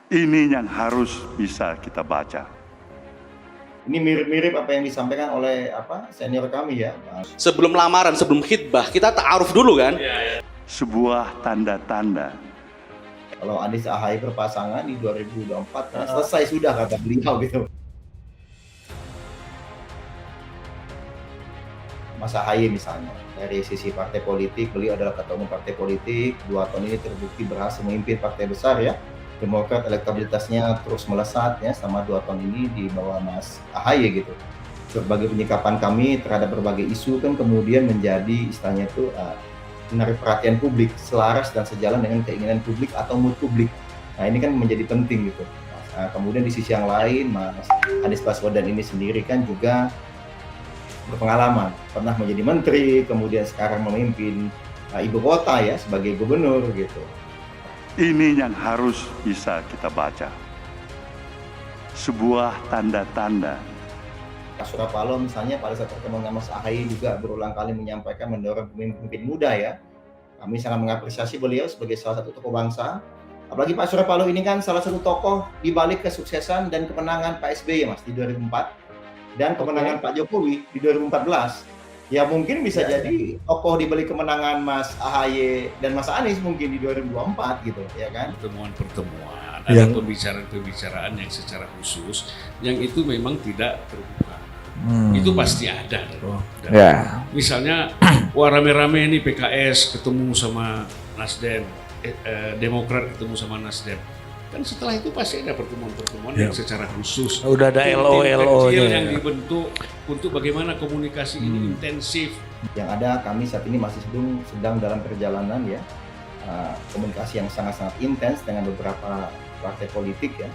Ini yang harus bisa kita baca. Ini mirip-mirip apa yang disampaikan oleh senior kami ya. Sebelum lamaran, sebelum khitbah, kita ta'aruf dulu kan? Sebuah tanda-tanda Kalau Anies AHY berpasangan di 2024 selesai sudah kata beliau gitu. Mas AHY misalnya, dari sisi partai politik, beliau adalah ketua umum partai politik, 2 tahun ini terbukti berhasil memimpin partai besar ya. Demokrat elektabilitasnya terus melesat ya selama 2 tahun ini di bawah Mas AHY gitu. Berbagai penyikapan kami terhadap berbagai isu kan kemudian menjadi istilahnya itu menarik perhatian publik, selaras dan sejalan dengan keinginan publik atau mood publik. Nah ini kan menjadi penting gitu. Kemudian di sisi yang lain Mas Anies Baswedan ini sendiri kan juga berpengalaman, pernah menjadi menteri, kemudian sekarang memimpin ibu kota ya sebagai gubernur gitu. ini yang harus bisa kita baca. Sebuah tanda-tanda Pak Surya Paloh misalnya pada saat pertemuan dengan Mas AHY juga berulang kali menyampaikan mendorong pemimpin muda ya. Kami sangat mengapresiasi beliau sebagai salah satu tokoh bangsa. Apalagi Pak Surya Paloh ini kan salah satu tokoh di balik kesuksesan dan kemenangan Pak SBY Mas di 2004 dan kemenangan Pak Jokowi di 2014. Ya mungkin bisa jadi tokoh di balik kemenangan Mas AHY dan Mas Anies mungkin di 2024 gitu ya kan. Pertemuan-pertemuan, ada pembicaraan-pembicaraan yang secara khusus yang itu memang tidak terbuka. Itu pasti ada. Misalnya wah rame-rame ini PKS ketemu sama Nasdem, Demokrat ketemu sama Nasdem. Kan setelah itu pasti ada pertemuan-pertemuan yang secara khusus. Udah ada LO-nya yang dibentuk untuk bagaimana komunikasi ini intensif. Yang ada kami saat ini masih sedang dalam perjalanan ya komunikasi yang sangat-sangat intens dengan beberapa partai politik ya.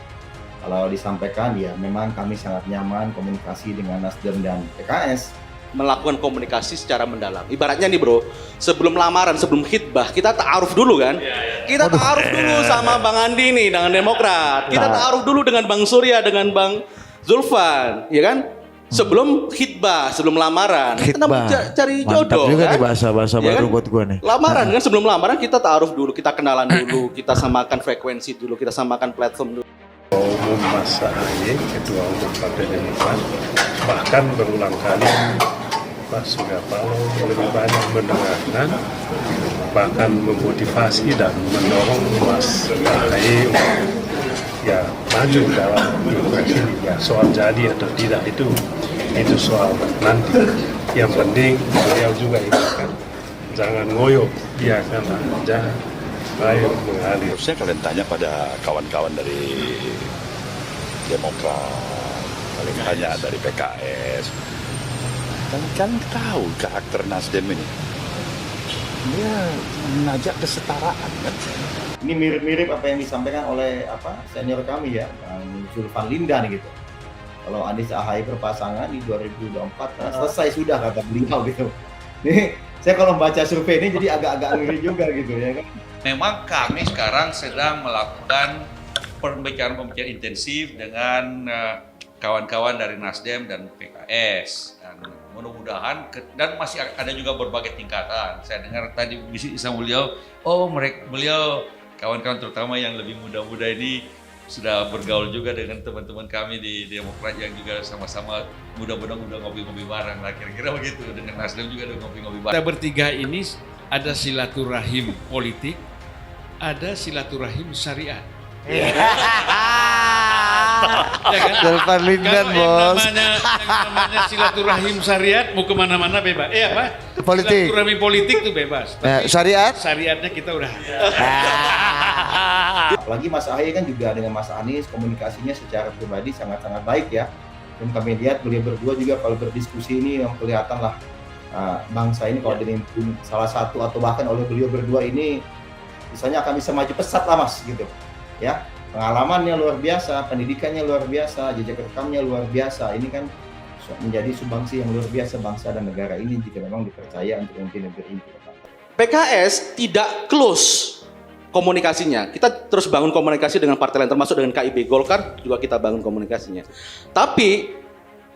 Kalau disampaikan ya memang kami sangat nyaman komunikasi dengan Nasdem dan PKS. Melakukan komunikasi secara mendalam. Ibaratnya nih bro, sebelum lamaran, sebelum khitbah, kita ta'aruf dulu kan? Kita ta'aruf dulu sama Bang Andi nih dengan Demokrat. Kita ta'aruf dulu dengan Bang Surya, dengan Bang Zulfan, ya kan? Sebelum khitbah, sebelum lamaran. Kita cari jodoh. Mantap juga kan? nih bahasa Ya baru kan? buat gua nih. Lamaran kan, sebelum lamaran kita ta'aruf dulu, kita kenalan dulu, kita samakan frekuensi dulu, kita samakan platform dulu. Umum Mas AHY, Ketua Umum Partai Demokrat, bahkan berulang kali Pak Surya Paloh lebih banyak mendengarkan, bahkan memotivasi dan mendorong Mas AHY ya maju dalam pilpres ini. Ya soal jadi atau tidak itu soal nanti. Yang penting beliau juga ingatkan, jangan ngoyo, biarkan aja air mengalir. Harusnya kalian tanya pada kawan-kawan dari Demokrat, kalian tanya dari PKS. Kalian tahu karakter Nasdem ini. Dia mengajak kesetaraan kan. Ini mirip-mirip apa yang disampaikan oleh senior kami ya, Bang Zulfan Lindan gitu. Kalau Anies AHY berpasangan di 2024 selesai sudah kata beliau gitu. Nih saya kalau baca survei ini jadi agak-agak ngeri juga gitu ya kan. Memang kami sekarang sedang melakukan pembicaraan intensif dengan kawan-kawan dari Nasdem dan PKS. Dan mudah-mudahan, dan masih ada juga berbagai tingkatan. Saya dengar tadi sama beliau, beliau kawan-kawan terutama yang lebih muda-muda ini sudah bergaul juga dengan teman-teman kami di Demokrat yang juga sama-sama mudah-mudahan udah ngopi-ngopi bareng lah, kira-kira begitu. Dengan Nasdem juga udah ngopi-ngopi bareng. Kita bertiga ini ada silaturahim politik, ada silaturahim syariat. Ya kan? Zulfan Lindan, Kalau bos. yang namanya silaturahim syariat mau kemana-mana bebas. Politik. Silaturahim politik tuh bebas. Tapi Syariat? syariatnya kita udah. Apalagi Mas AHY kan juga dengan Mas Anies komunikasinya secara pribadi sangat-sangat baik ya. Dan kami lihat beliau berdua juga kalau berdiskusi ini yang kelihatan lah bangsa ini kalau dipimpin salah satu atau bahkan oleh beliau berdua ini misalnya akan bisa maju pesat lah Mas gitu ya. Pengalamannya luar biasa, pendidikannya luar biasa, jejak rekamnya luar biasa. Ini kan menjadi sumbangsi yang luar biasa bangsa dan negara ini jika memang dipercaya untuk memimpin negeri ini. PKS tidak close komunikasinya. Kita terus bangun komunikasi dengan partai lain, termasuk dengan KIB, Golkar juga kita bangun komunikasinya. Tapi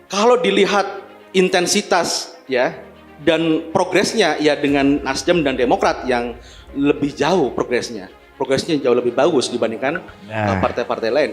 kalau dilihat intensitas ya dan progresnya ya dengan Nasdem dan Demokrat yang lebih jauh progresnya. progresnya jauh lebih bagus dibandingkan partai-partai lain.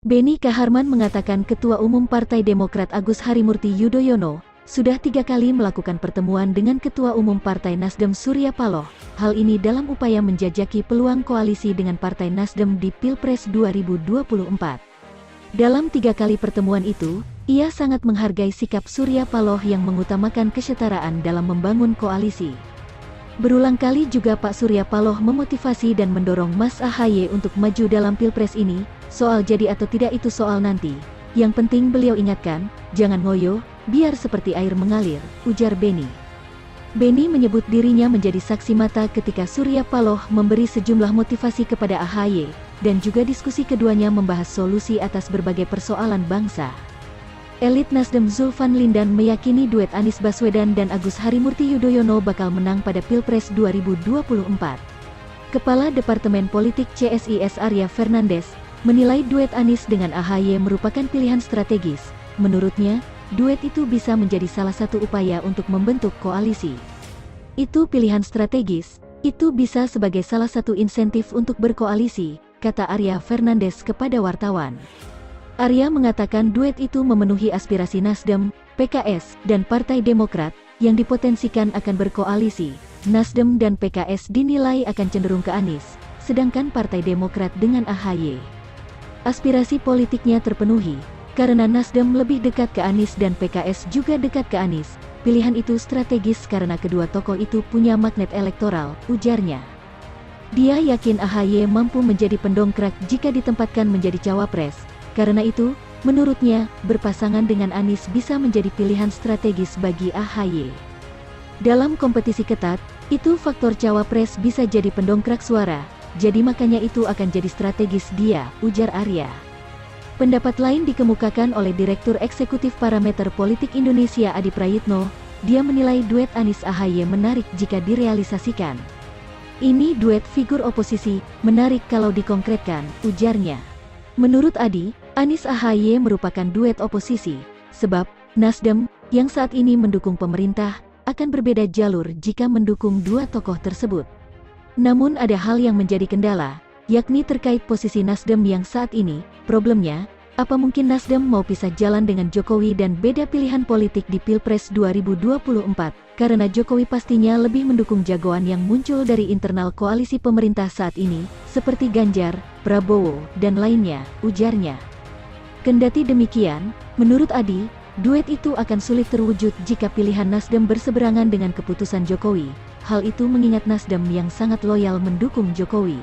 Beni Kaharman mengatakan Ketua Umum Partai Demokrat Agus Harimurti Yudhoyono sudah 3 kali melakukan pertemuan dengan Ketua Umum Partai Nasdem Surya Paloh. Hal ini dalam upaya menjajaki peluang koalisi dengan Partai Nasdem di Pilpres 2024. Dalam 3 kali pertemuan itu, ia sangat menghargai sikap Surya Paloh yang mengutamakan kesetaraan dalam membangun koalisi. Berulang kali juga Pak Surya Paloh memotivasi dan mendorong Mas AHY untuk maju dalam Pilpres ini. Soal jadi atau tidak itu soal nanti. Yang penting beliau ingatkan, jangan ngoyo, biar seperti air mengalir, ujar Beni. Beni menyebut dirinya menjadi saksi mata ketika Surya Paloh memberi sejumlah motivasi kepada AHY, dan juga diskusi keduanya membahas solusi atas berbagai persoalan bangsa. Elit Nasdem Zulfan Lindan meyakini duet Anies Baswedan dan Agus Harimurti Yudhoyono bakal menang pada Pilpres 2024. Kepala Departemen Politik CSIS Arya Fernandes menilai duet Anies dengan AHY merupakan pilihan strategis. Menurutnya, duet itu bisa menjadi salah satu upaya untuk membentuk koalisi. Itu pilihan strategis, itu bisa sebagai salah satu insentif untuk berkoalisi, kata Arya Fernandes kepada wartawan. Arya mengatakan duet itu memenuhi aspirasi Nasdem, PKS, dan Partai Demokrat yang dipotensikan akan berkoalisi. Nasdem dan PKS dinilai akan cenderung ke Anies, sedangkan Partai Demokrat dengan AHY. Aspirasi politiknya terpenuhi, karena Nasdem lebih dekat ke Anies dan PKS juga dekat ke Anies. Pilihan itu strategis karena kedua tokoh itu punya magnet elektoral, ujarnya. Dia yakin AHY mampu menjadi pendongkrak jika ditempatkan menjadi cawapres. Karena itu, menurutnya, berpasangan dengan Anies bisa menjadi pilihan strategis bagi AHY. Dalam kompetisi ketat, itu faktor cawapres bisa jadi pendongkrak suara. Jadi makanya itu akan jadi strategis dia, ujar Arya. Pendapat lain dikemukakan oleh Direktur Eksekutif Parameter Politik Indonesia Adi Prayitno. Dia menilai duet Anies AHY menarik jika direalisasikan. Ini duet figur oposisi, menarik kalau dikonkretkan, ujarnya. Menurut Adi, Anies AHY merupakan duet oposisi, sebab Nasdem, yang saat ini mendukung pemerintah, akan berbeda jalur jika mendukung dua tokoh tersebut. Namun ada hal yang menjadi kendala, yakni terkait posisi Nasdem yang saat ini. Problemnya, apa mungkin Nasdem mau pisah jalan dengan Jokowi dan beda pilihan politik di Pilpres 2024? Karena Jokowi pastinya lebih mendukung jagoan yang muncul dari internal koalisi pemerintah saat ini, seperti Ganjar, Prabowo, dan lainnya, ujarnya. Kendati demikian, menurut Adi, duet itu akan sulit terwujud jika pilihan Nasdem berseberangan dengan keputusan Jokowi. Hal itu mengingat Nasdem yang sangat loyal mendukung Jokowi.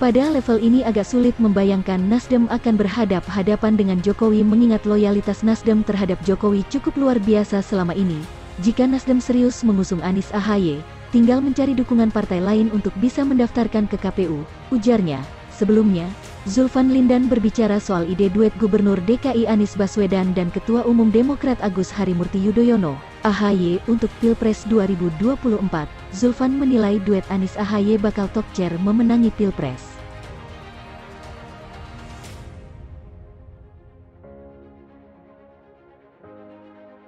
Pada level ini agak sulit membayangkan Nasdem akan berhadap-hadapan dengan Jokowi mengingat loyalitas Nasdem terhadap Jokowi cukup luar biasa selama ini. Jika Nasdem serius mengusung Anies AHY, tinggal mencari dukungan partai lain untuk bisa mendaftarkan ke KPU, ujarnya. Sebelumnya, Zulfan Lindan berbicara soal ide duet Gubernur DKI Anies Baswedan dan Ketua Umum Demokrat Agus Harimurti Yudhoyono, AHY untuk Pilpres 2024. Zulfan menilai duet Anies AHY bakal top chair memenangi Pilpres.